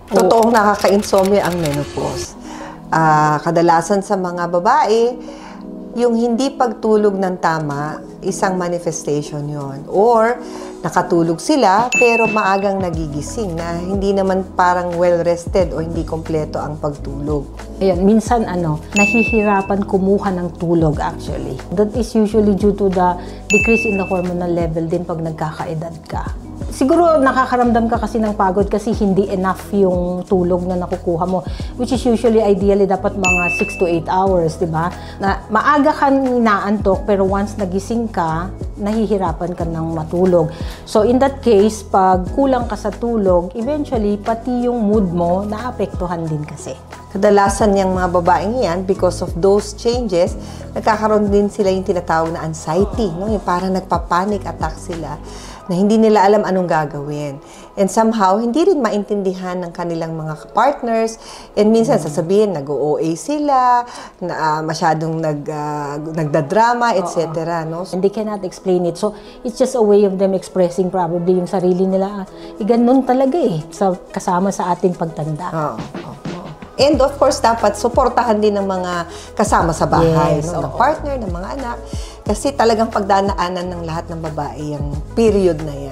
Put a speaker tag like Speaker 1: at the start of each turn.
Speaker 1: Totoong nakaka-insomnia ang menopause. Kadalasan sa mga babae, yung hindi pagtulog ng tama, isang manifestation yon. Or, nakatulog sila, pero maagang nagigising na hindi naman parang well-rested o hindi kompleto ang pagtulog.
Speaker 2: Ayan, minsan nahihirapan kumuha ng tulog actually. That is usually due to the decrease in the hormonal level din pag nagkakaedad ka. Siguro nakakaramdam ka kasi ng pagod kasi hindi enough yung tulog na nakukuha mo, which is usually ideally dapat mga 6 to 8 hours, di ba? Na maaga kang inaantok pero once nagising ka, nahihirapan ka ng matulog. So in that case, pag kulang ka sa tulog, eventually pati yung mood mo naapektuhan din kasi.
Speaker 1: Kadalasan yung mga babaeng yan, because of those changes, nagkakaroon din sila yung tinatawag na anxiety, no? Yung parang nagpa-panic attack sila na hindi nila alam anong gagawin. And somehow, hindi rin maintindihan ng kanilang mga partners. And minsan, sasabihin, nag-OA sila, na, masyadong nagdadrama, etc. No?
Speaker 2: And they cannot explain it. So, it's just a way of them expressing probably yung sarili nila. Ganun talaga kasama sa ating pagtanda.
Speaker 1: And of course, dapat suportahan din ng mga kasama sa bahay,
Speaker 2: Yes,
Speaker 1: ng partner, ng mga anak. Kasi talagang pagdanaanan ng lahat ng babae yung period na yan.